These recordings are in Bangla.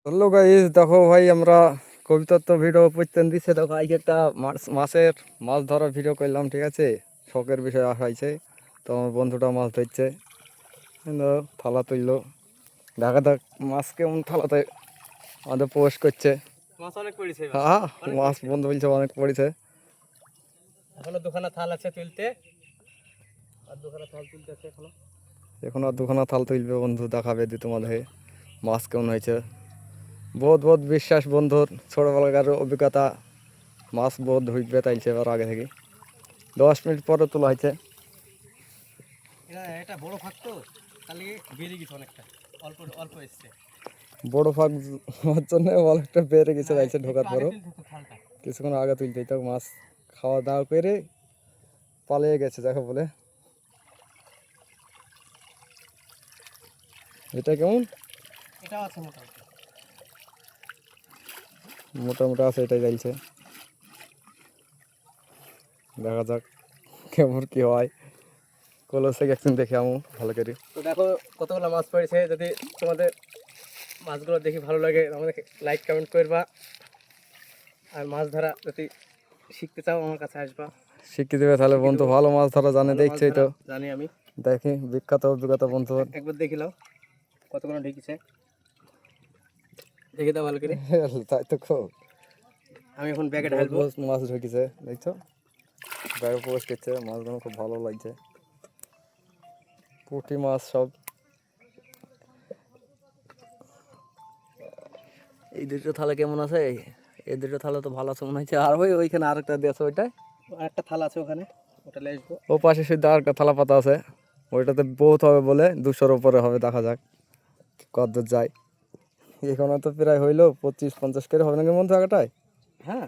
হ্যালো গাইস, দেখো ভাই আমরা কবিতার তো ভিডিও প্রত্যেক দিচ্ছে। দেখো আজকে একটা মাছের মাছ ধরার ভিডিও করলাম, ঠিক আছে। শখের বিষয় হয়েছে। তো আমার বন্ধুটা মাছ ধরছে, কিন্তু থালা তুললো। দেখা যাক মাছ কেমন থালাতে আমাদের পোস্ট করছে। মাছ অনেক পড়েছে এবার। হ্যাঁ, অনেক মাছ পড়েছে। বন্ধু বলছে অনেক পড়েছে। এখনো দুখানা থাল আছে তুলতে, আর দুখানা থাল তুলতে আছে এখনো। এখন আর দুখানা থাল তুলবে, বন্ধু দেখাবে দি তোমাদের মাছ কেমন হয়েছে। বহুত বহুত বিশ্বাস বন্ধুর, ছোটোবেলাকার অভিজ্ঞতা। মাছ বহুত ধুইবে তাইছে এবার আগে থেকে। 10 মিনিট পরে তোলা হয়েছে। এটা বড় ফাঁক তো, তাহলে বেরিয়ে গেছে অনেকটা, অল্প অল্প এসছে। বড় ফাঁক হওয়ার জন্য অনেকটা বেড়ে গেছে যাইছে ঢোকার আগে পরও। তুলতে হতো থালটা। কিছুক্ষণ আগে তুলতেই তো মাছ খাওয়া দাওয়া করে পালিয়ে গেছে দেখো বলে। এটা কেমন এটাও আছে মোটামুটি। মোটামুটি আছে, এটাই যাইছে। দেখা যাক কেমন কি হয়। কলসে একদিন দেখে আমু ভালো করে। তো দেখো কতগুলো মাছ পড়েছে। যদি তোমাদের মাছগুলো দেখি ভালো লাগে আমাদের লাইক কমেন্ট করবা, আর মাছ ধরা যদি শিখতে চাও আমার কাছে আসবা। শিখিয়ে দেবে তাহলে শিখিয়ে বন্ধু, দেবো। ভালো মাছ ধরা জানে, ভালো মাছ দেখছেই ধরা তো। জানি আমি। দেখি বিখ্যাত অভিজ্ঞতা বন্ধু। একবার দেখিলাম কতগুলো ঢেকেছে, দেখে দাও ভালো করে। তাই তো খুব আমি এখন ব্যাগে বহুত ঢালবো। বহুত মাছ ঢুকেছে, দেখছো। ব্যাগে পোস্ট করছে, মাছগুলো খুব ভালো লাগছে। পুঁটি মাছ সব। এই দুটো থালা কেমন আছে? এই দুটো থালা তো ভালো আছে মনে হচ্ছে। আর ওই ওইখানে আরেকটা দিয়েছে ওইটাই। আর একটা থালা আছে ওখানে, ওটা নিয়ে আসবো। ও পাশে শুধু আর একটা থালা পাতা আছে। ওইটাতে বহুত হবে বলে 200-র উপরে হবে, দেখা যাক কতদূর যায়। এখানে তো প্রায় হইলো 25-50 করে হবে নাকি বন্ধু আগাটায়। হ্যাঁ,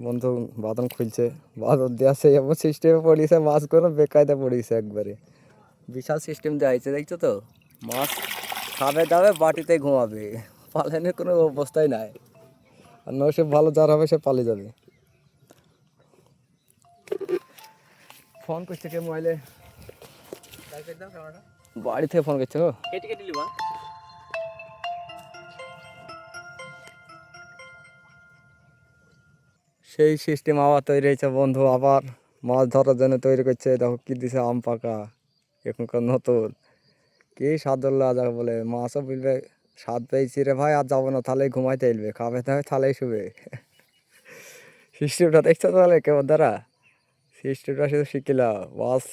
বন্ধু বাদন খুলছে, বাদন দেওয়া সেই এমন সিস্টেমে পড়িয়েছে, মাছগুলো বেকায়দা পড়িয়েছে একবারে। বিশাল সিস্টেম দেওয়া হয়েছে, দেখছো তো। মাছ খাবে দাবে বাটিতে ঘুমাবে, পালানোর কোনো অবস্থাই নাই। আর নসিব ভালো যার হবে সে পালিয়ে যাবে। ফোন করছে কে মোবাইলে? বাড়ি থেকে ফোন করছে। কেটে কেটে নিবা। সেই সিস্টেম আবার তৈরি হয়েছে বন্ধু, আবার মাছ ধরার জন্য তৈরি করছে। দেখো কি দিছে, আম পাকা এখনকার নতুন। কি স্বাদ যাকে বলে, মাছও বলবে স্বাদ পেয়েছি রে ভাই, আর যাবো না, তাহলে ঘুমাইতে এলবে, খাবে তাহলে তাহলেই শুবে। সিস্টেমটা দেখছো তাহলে কেমন দ্বারা। সিস্টেমটা শুধু শিখিলাম, মাছ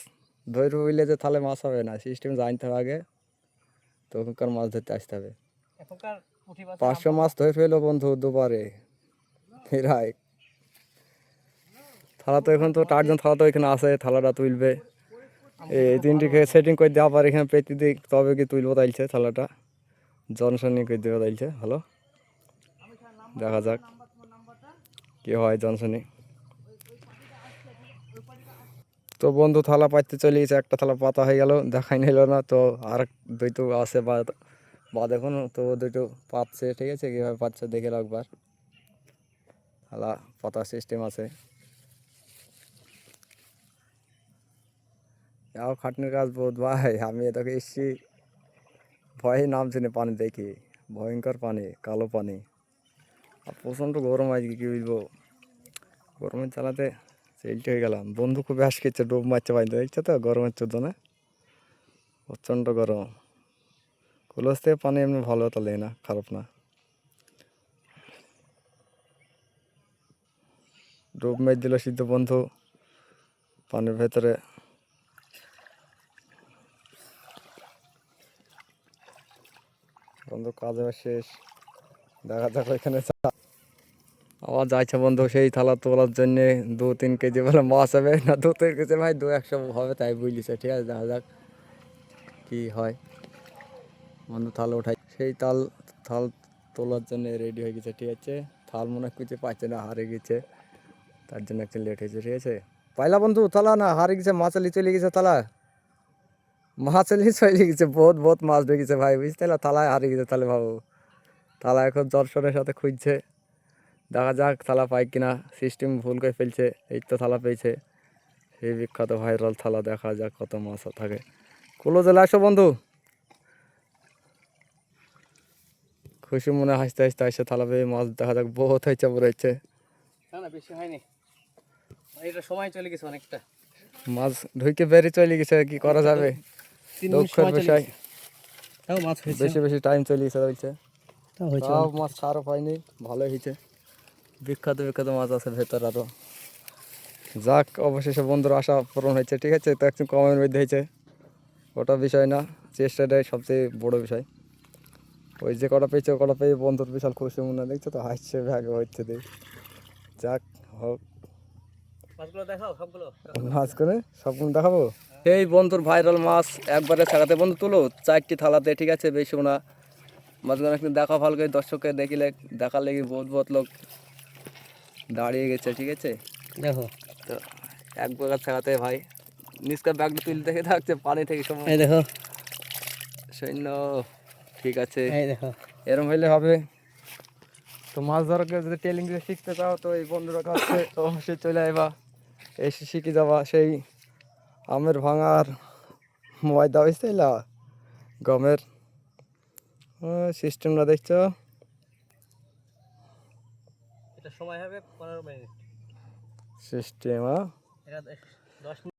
ধরে বুঝলে যে তাহলে মাছ হবে না, সিস্টেম জানতে হবে আগে, তখনকার মাছ ধরতে আসতে হবে। এখনকার পুঁটি মাছের 500 মাছ ধরে ফেলো বন্ধু দুবারে প্রায়। থালা তো এখন তো টার্জন থালা তো এখানে আছে, থালাটা তুলবে। এই তিনটিকে সেটিং করে দেওয়া পর এখানে পেতে দিই, তবে কি তুলবো তাইছে থালাটা। জনসন নিয়ে করে দেওয়া তাইছে। হ্যালো, দেখা যাক কি হয় জনসনে। তো বন্ধু থালা পাইতে চলে গেছে, একটা থালা পাতা হয়ে গেল, দেখাই নিল না তো। আর দুইটো আছে বা দেখুন তো, দুটো পাচ্ছে, ঠিক আছে। কীভাবে পাচ্ছে দেখে একবার। থালা পাতা সিস্টেম আছে। যাও খাটনির কাজ বহুত ভাই, আমি এটাকে এসছি ভয়ে নামছি না পানি দেখি। ভয়ঙ্কর পানি, কালো পানি। আর প্রচণ্ড গরম আজকে, কী বুঝবো। গরমের চালাতে সেলটি হয়ে গেলাম। বন্ধু খুবই হাস খেচ্ছে, ডুব মারছে পানিতে, দেখছো তো গরমের চোদ্দনে। প্রচণ্ড গরম। কলস থেকে পানি এমনি ভালো তাহলে না, খারাপ না। ডুব মেরে দিল সিদ্ধ বন্ধু পানির ভেতরে। বন্ধু কাজ এবার শেষ, দেখা যাক ওইখানে আবার যাইছে বন্ধু সেই থালা তোলার জন্যে। 2-3 কেজি বলে মাছ হবে না, 2-3 কেজি ভাই, 200 হবে তাই বুঝলিছে, ঠিক আছে। দেখা যাক কি হয়। বন্ধু থাল উঠাই, সেই থাল তোলার জন্য রেডি হয়ে গেছে, ঠিক আছে। থাল মনে হয় কিছু পাচ্ছে না, হারে গেছে, তার জন্য একটু লেট হয়েছে, ঠিক আছে। পাইলা বন্ধু থালা? না হারে গেছে, মাছালি চলে গেছে থালা। মাছালি চলে গেছে, বহুত বহুত মাছ ঢুকেছে ভাই, বুঝতে না, থালায় হারিয়ে গেছে। তাহলে ভাবো, থালা এখন দর্শনের সাথে খুঁজছে। দেখা যাক থালা পাই কিনা। সিস্টেম ভুল করে ফেলছে, এই তো থালা পেয়েছে। সেই বিখ্যাত ভাইরাল থালা, দেখা যাক কত মাছ থাকে। কুলো জেলে আসো বন্ধু। খুশি মনে হাসতে হাসতে এসে থালা পেয়ে মাছ দেখা যাক বহুত হয়েছে বড় হয়েছে। না না বেশি হয়নি, এটা সময় চলে গেছে অনেকটা, মাছ ঢুকে বেরিয়ে চলে গেছে, কি করা যাবে? 3 মিনিট দুঃখের সময় চলে বিষয়, গেছে। তাও মাছ হয়েছে, বেশি বেশি টাইম চলে গেছে বলছে। তাও হয়েছে তাও অনেক। মাছ খারাপ হয়নি, ভালোই হয়েছে। বিখ্যাত বিখ্যাত মাছ আছে ভেতর আরো। যাক, অবশেষে বন্ধুর আশা পূরণ হয়েছে। ঠিক আছে, তো একটু কমের মধ্যে হয়েছে, ওটা বিষয় না, চেষ্টাটাই সবচেয়ে বড় বিষয়। ওই যে কটা পেয়েছে, কটা পেয়ে বন্ধুর বিশাল খুশি মনে দেখছো তো, হাসছে ভাগে হচ্ছে দেখ। যাক হোক, মাছগুলো দেখাও সবগুলো। মাছ করে সবগুলো দেখাবো। এই বন্ধুর ভাইরাল মাছ একবারে ছাড়াতে বন্ধু তুলো 4টি থালাতে। ঠিক আছে, বেশি না মাছগুলো একটু দেখা ভালো করে, দর্শককে দেখিলে দেখার লেগে বহুত বহুত লোক দাঁড়িয়ে গেছে। ঠিক আছে, দেখো তো এক বাগার ছাড়াতে ভাই নিষ্কার ব্যাগটা তুলে দেখে থাকছে পানি থেকে সময় এই দেখো, সৈন্য। ঠিক আছে, এই দেখো, এরম হইলে হবে। তো মাছ ধরাকে যদি টেলিং দিয়ে শিখতে চাও তো এই বন্ধুরা কাছে অবশ্যই চলে আইবা, এসে শিখে যাবা। সেই আমের ভাঙার ময়দা হয়েছে গমের সিস্টেমটা দেখছো। এটা সময় হবে 15 মিনিট, সিস্টেম এটা 10 মিনিট।